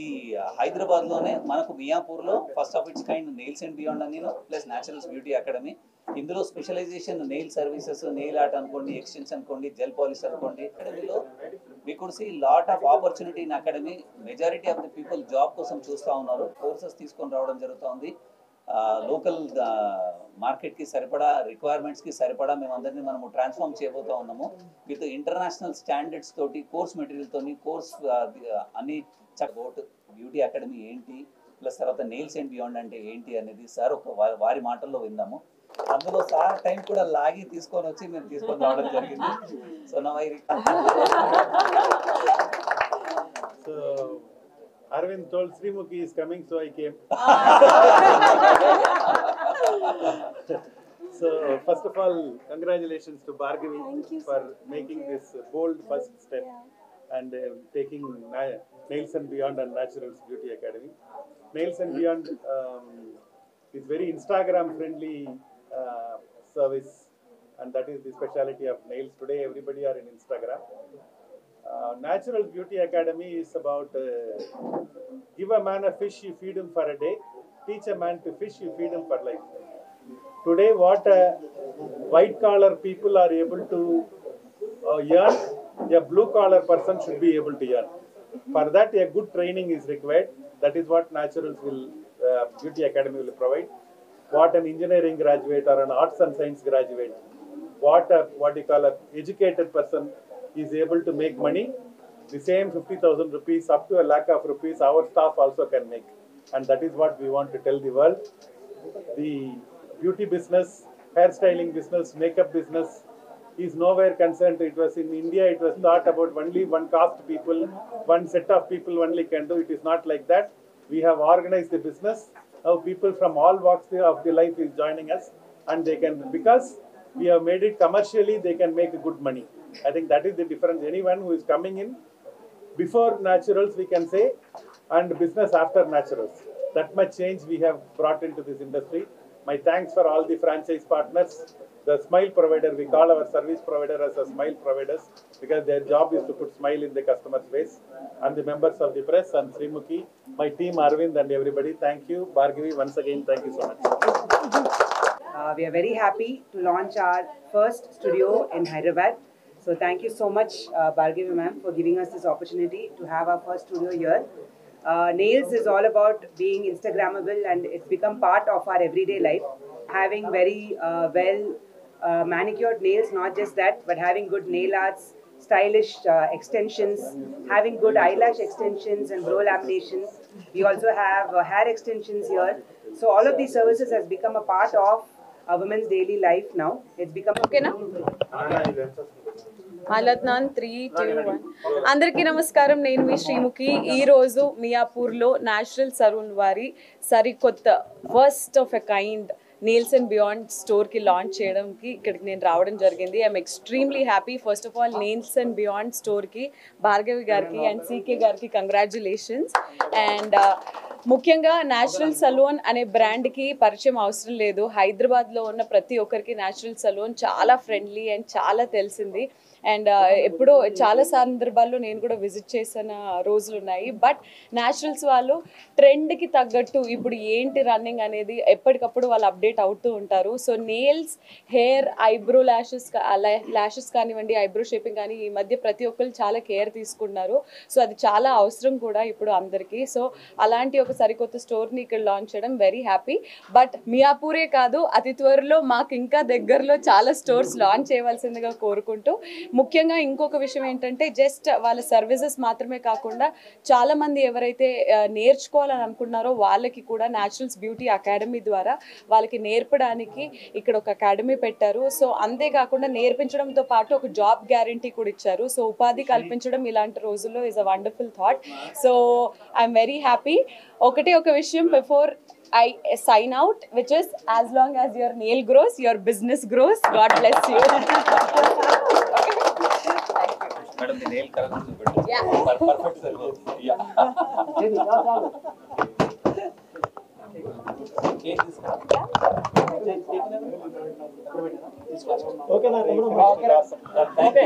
ఈ హైదరాబాద్ లోనే మనకు మియాపూర్ లో first of its kind nails and beyond అని ప్లస్ న్యాచురల్స్ బ్యూటీ అకాడమీ. ఇందులో specialization nail services, nail art అనుకోండి, ఎక్స్టెన్షన్ అనుకోండి, జెల్ పాలిష్ అనుకోండి. అకాడమీలో we could see lot of opportunity in academy. Majority of the people job కోసం చూస్తూ ఉన్నారు. Courses తీసుకొని రావడం జరుగుతుంది. లోకల్ మార్కెట్కి సరిపడా, రిక్వైర్మెంట్స్కి సరిపడా మేమందరినీ మనము ట్రాన్స్ఫార్మ్ చేయబోతూ ఉన్నాము. విత్ ఇంటర్నేషనల్ స్టాండర్డ్స్ తోటి, కోర్స్ మెటీరియల్ తోని, కోర్స్ అన్ని అబౌట్ బ్యూటీ అకాడమీ ఏంటి, ప్లస్ తర్వాత నెయిల్స్ అండ్ బియాండ్ అంటే ఏంటి అనేది సార్ ఒక వారి మాటల్లో విందాము. అందులో సార్ టైం కూడా లాగి తీసుకొని వచ్చి మేము తీసుకొని రావడం జరిగింది. So now So Arvind told Srimukhi is coming, so I came. So first of all, congratulations to Bhargavi for making this bold first step and taking Nails and Beyond and Naturals Beauty Academy. Nails and Beyond is very Instagram friendly service, and that is the speciality of nails. Today everybody are in Instagram. Natural Beauty Academy is about give a man a fish, you feed him for a day. Teach a man to fish, you feed him for life. Today what white collar people are able to earn, a blue collar person should be able to earn. For that a good training is required. That is what Naturals Beauty Academy will provide. What an engineering graduate or an arts and science graduate, what you call a educated person is able to make money, the same 50,000 rupees up to 1,00,000 rupees our staff also can make. And that is what we want to tell the world. The beauty business, hairstyling business, makeup business is nowhere concerned. It was in India, it was thought about only one caste people, one set of people only can do. It is not like that. We have organized the business. Now people from all walks of the life is joining us, and they can, because we have made it commercially, they can make good money. I think that is the difference. Anyone who is coming in before Naturals, we can say, and business after Naturals. That much change we have brought into this industry. My thanks for all the franchise partners. The smile provider, we call our service provider as a smile providers, because their job is to put smile in the customer's face. And the members of the press and Srimukhi, my team Arvind and everybody, thank you. Bhargavi, once again, thank you so much. We are very happy to launch our first studio in Hyderabad. So thank you so much, Bhargavi ma'am, for giving us this opportunity to have our first studio here. Nails is all about being Instagrammable, and it's become part of our everyday life. Having very manicured nails, not just that, but having good nail arts, stylish extensions, having good eyelash extensions and brow laminations. We also have hair extensions here. So all of these services has become a part of a woman's daily life now. It's become okay now. Halatnan 3, 2, 1. అందరికీ నమస్కారం. నేను మీ శ్రీముఖి. ఈరోజు మియాపూర్లో natural saloon వారి సరికొత్త first of a kind nails and beyond స్టోర్కి launch చేయడానికి ఇక్కడికి నేను రావడం జరిగింది. I'm extremely happy. First of all nails and beyond స్టోర్కి భార్గవి గారికి అండ్ సీకే గారికి కంగ్రాచ్యులేషన్స్. అండ్ ముఖ్యంగా న్యాచురల్ సలూన్ అనే బ్రాండ్కి పరిచయం అవసరం లేదు. హైదరాబాద్లో ఉన్న ప్రతి ఒక్కరికి న్యాచురల్ సలూన్ చాలా ఫ్రెండ్లీ అండ్ చాలా తెలిసింది. అండ్ ఎప్పుడో చాలా సందర్భాల్లో నేను కూడా విజిట్ చేసిన రోజులు ఉన్నాయి. బట్ న్యాచురల్స్ వాళ్ళు ట్రెండ్కి తగ్గట్టు ఇప్పుడు ఏంటి రన్నింగ్ అనేది ఎప్పటికప్పుడు వాళ్ళు అప్డేట్ అవుతూ ఉంటారు. So nails, hair, eyebrow lashes కానివ్వండి, ఐబ్రో షేపింగ్ కానీ ఈ మధ్య ప్రతి ఒక్కరు చాలా కేర్ తీసుకున్నారు. సో అది చాలా అవసరం కూడా ఇప్పుడు అందరికీ. సో అలాంటి ఒక సరికొత్త స్టోర్ని ఇక్కడ లాంచ్ చేయడం వెరీ హ్యాపీ. బట్ మియాపూరే కాదు, అతి త్వరలో మాకు ఇంకా దగ్గరలో చాలా స్టోర్స్ లాంచ్ చేయవలసిందిగా కోరుకుంటూ, ముఖ్యంగా ఇంకొక విషయం ఏంటంటే జస్ట్ వాళ్ళ సర్వీసెస్ మాత్రమే కాకుండా చాలామంది ఎవరైతే నేర్చుకోవాలని అనుకున్నారో వాళ్ళకి కూడా న్యాచురల్స్ బ్యూటీ అకాడమీ ద్వారా వాళ్ళకి నేర్పడానికి ఇక్కడ ఒక అకాడమీ పెట్టారు. సో అంతేకాకుండా నేర్పించడంతో పాటు ఒక జాబ్ గ్యారంటీ కూడా ఇచ్చారు. సో ఉపాధి కల్పించడం ఇలాంటి రోజుల్లో is a wonderful thought. So I'm very happy. ఒకటే ఒక విషయం before I sign out, which is as long as your nail grows, your business grows. God bless you. Madam, the nail correction is good. Yeah. Perfect service. Yeah. Okay, na. Okay.